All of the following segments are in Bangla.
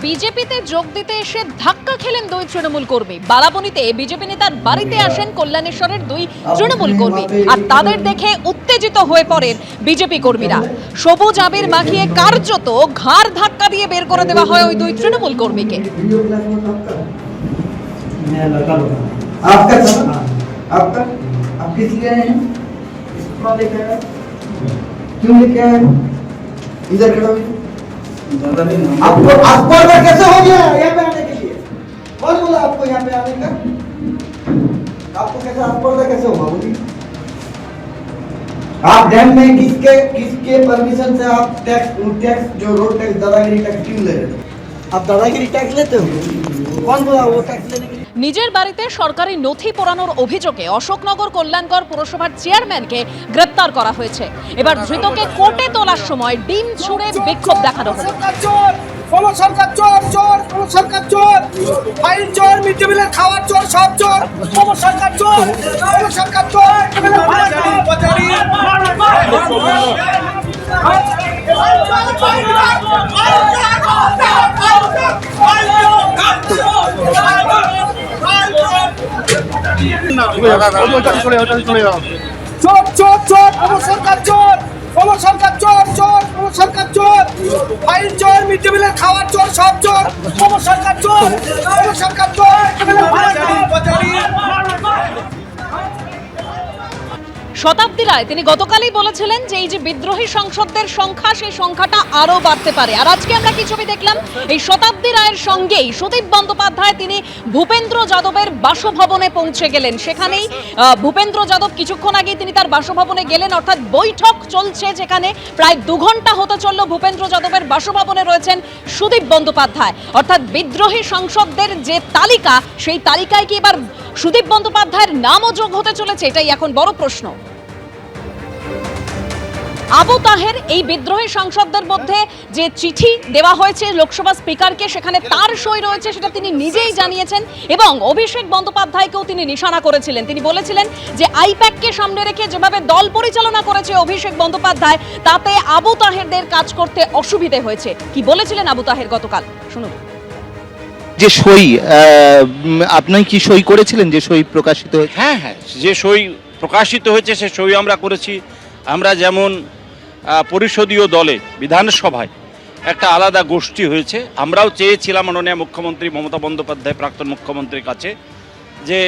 বিজেপিতে যোগ দিতে এসে ধাক্কা খেলেন দুই তৃণমূল কর্মী। বারাবণীতে বিজেপি নেতার বাড়িতে আসেন কল্যাণেশ্বরের দুই তৃণমূল কর্মী, আর তাদের দেখে উত্তেজিত হয়ে পড়েন বিজেপি কর্মীরা। সবুজ আবির মাখিয়ে কার্যত ঘাড় ধাক্কা দিয়ে বের করে দেওয়া হয় ওই দুই তৃণমূল কর্মীকে। आपको कैसे हो गया यहाँ पे आने के लिए? कौन बोला आपको यहाँ पे आने का? आपको कैसे आपको कैसे होगा बोलिए? आप डैम में किसके परमिशन से आप टैक्स जो रोड टैक्स दादागिरी टैक्स क्यों ले रहे हो? आप दादागिरी टैक्स लेते हो? कौन बोला वो टैक्स लेने के लिए? নিজের বাড়িতে সরকারি নথি পোড়ানোর অভিযোগে অশোকনগর কল্যাণকর পুরসভার চেয়ারম্যানকে গ্রেপ্তার করা হয়েছে। এবার ধৃতকে কোর্টে তোলার সময় ডিম ছুঁড়ে বিক্ষোভ দেখানো হলো। সরকার চোর চোর, সরকার চোর, ফাইল চোর, মিড ডে মিলের খাওয়ার চোর, সব চোর, সরকার চোর, সরকার চোর। চোর চোর চোর, সরকার চোর, সরকার চোর চোর, সরকার চোর, ফাইল চোর, মিড ডে মিলের খাওয়ার চোর, সব চোর, সরকার চোর, সরকার চোর। শতাব্দী রায় তিনি গতকালই বলেছিলেন যে এই যে বিদ্রোহী সংসদদের সংখ্যা, সেই সংখ্যাটা আরো বাড়তে পারে। আর আজকে আমরা কি ছবি দেখলাম, এই শতাব্দী রায়ের সঙ্গেই সুদীপ বন্দ্যোপাধ্যায় তিনি ভূপেন্দ্র যাদবের বাসভবনে পৌঁছে গেলেন। সেখানেই ভূপেন্দ্র যাদব কিছুক্ষণ আগে তিনি তার বাসভবনে গেলেন, অর্থাৎ বৈঠক চলছে যেখানে প্রায় 2 ঘন্টা হতে চলল। ভূপেন্দ্র যাদবের বাসভবনে রয়েছেন সুদীপ বন্দ্যোপাধ্যায়। অর্থাৎ বিদ্রোহী সংসদদের যে তালিকা, সেই তালিকায় কি এবার সুদীপ বন্দ্যোপাধ্যায়ের নামও যোগ হতে চলেছে? এটাই এখন বড় প্রশ্ন। আবু তাহের এই বিদ্রোহী সংসদদের মধ্যে যে চিঠি দেওয়া হয়েছে লোকসভা স্পিকারকে, সেখানে তার সই রয়েছে, সেটা তিনি নিজেই জানিয়েছেন। এবং অভিষেক বন্দ্যোপাধ্যায়কেও তিনি নিশানা করেছিলেন। তিনি বলেছিলেন যে আইপ্যাককে সামনে রেখে যেভাবে দল পরিচালনা করেছে অভিষেক বন্দ্যোপাধ্যায়, তাতে আবু তাহেরদের কাজ করতে অসুবিধে হয়েছে। কি বলেছিলেন আবু তাহের গতকাল, শুনুন। যে সই, আপনি কি সই করেছিলেন? যে সই প্রকাশিত হয়েছে? হ্যাঁ হ্যাঁ, যে সই প্রকাশিত হয়েছে সে সই আমরা করেছি। আমরা যেমন পরিষদীয় দলে বিধানসভায় একটা আলাদা গোষ্ঠী হয়েছে, আমরাও চেয়েছিলাম মাননীয় মুখ্যমন্ত্রী মমতা বন্দ্যোপাধ্যায় প্রাক্তন মুখ্যমন্ত্রীর কাছে যে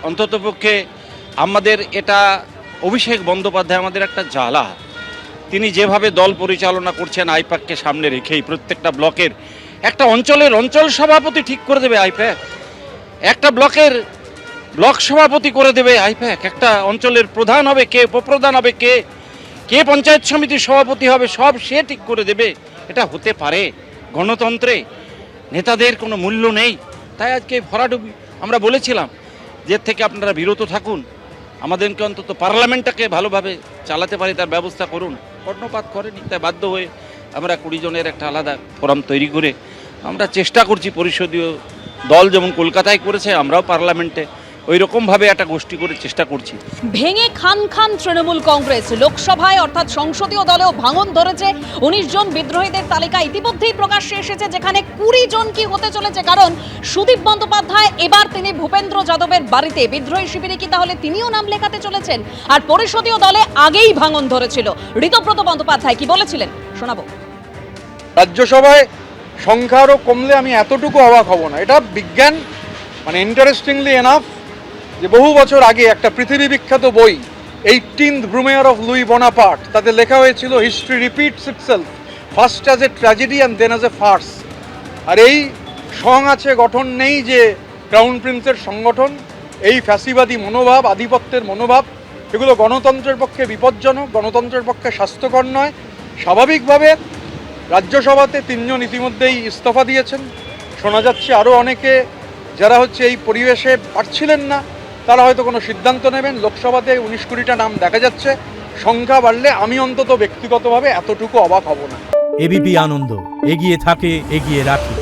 অন্ততপক্ষে আমাদের এটা অভিষেক বন্দ্যোপাধ্যায় আমাদের একটা জ্বালা। তিনি যেভাবে দল পরিচালনা করছেন আইপ্যাককে সামনে রেখেই, প্রত্যেকটা ব্লকের একটা অঞ্চলের অঞ্চল সভাপতি ঠিক করে দেবে আইপ্যাক, একটা ব্লকের ব্লক সভাপতি করে দেবে আইপ্যাক, একটা অঞ্চলের প্রধান হবে কে, উপপ্রধান হবে কে, কে পঞ্চায়েত সমিতির সভাপতি হবে, সব সে ঠিক করে দেবে। এটা হতে পারে? গণতন্ত্রে নেতাদের কোনো মূল্য নেই। তাই আজকে ভরাডুবি আমরা বলেছিলাম যে থেকে আপনারা বিরত থাকুন, আমাদেরকে অন্তত পার্লামেন্টটাকে ভালোভাবে চালাতে পারি তার ব্যবস্থা করুন। কর্ণপাত করেনি, তাই বাধ্য হয়ে আমরা 20 জনের একটা আলাদা ফোরাম তৈরি করে আমরা চেষ্টা করছি, পরিষদীয় দল যেমন কলকাতায় করেছে আমরাও পার্লামেন্টে ওই রকমভাবে একটা গোষ্ঠী করে চেষ্টা করছি। ভেঙে খান খান তৃণমূল কংগ্রেস। লোকসভায় অর্থাৎ সংসদীয় দলেও ভাঙন ধরেছে। 19 জন বিদ্রোহীদের তালিকা ইতিমধ্যেই প্রকাশ্যে এসেছে, যেখানে 20 জন কি হতে চলেছে। কারণ সুদীপ বন্দ্যোপাধ্যায় এবার তিনি ভূপেন্দ্র যাদবের বাড়িতে বিদ্রোহী শিবিরে কি তাহলে তিনিও নাম লেখাতে চলেছেন? আর পরিষদীয় দলে আগেই ভাঙন ধরেছিল। ঋতব্রত বন্দ্যোপাধ্যায় কি বলেছিলেন শোনাবো। রাজ্যসভায় সংখ্যা আরও কমলে আমি এতটুকু অবাক হব না। এটা বিজ্ঞান, মানে ইন্টারেস্টিংলি এনাফ, যে বহু বছর আগে একটা পৃথিবী বিখ্যাত বই 18th ব্রুমেয়ার অফ লুই বোনাপার্ট, তাতে লেখা হয়েছিল history repeats itself first as a tragedy and then as a farce. আর এই সং আছে, গঠন নেই যে ক্রাউন প্রিন্সের সংগঠন, এই ফ্যাসিবাদী মনোভাব, আধিপত্যের মনোভাব, এগুলো গণতন্ত্রের পক্ষে বিপজ্জনক, গণতন্ত্রের পক্ষে স্বাস্থ্যকর নয়। স্বাভাবিকভাবে রাজ্যসভাতে 3 জন ইতিমধ্যেই ইস্তফা দিয়েছেন। শোনা যাচ্ছে আরও অনেকে যারা এই পরিবেশে পারছিলেন না, তারা হয়তো কোনো সিদ্ধান্ত নেবেন। লোকসভাতে 19-20টা নাম দেখা যাচ্ছে। সংখ্যা বাড়লে আমি অন্তত ব্যক্তিগতভাবে এতটুকু অবাক হব না। এবিপি আনন্দ, এগিয়ে থাকে, এগিয়ে রাখে।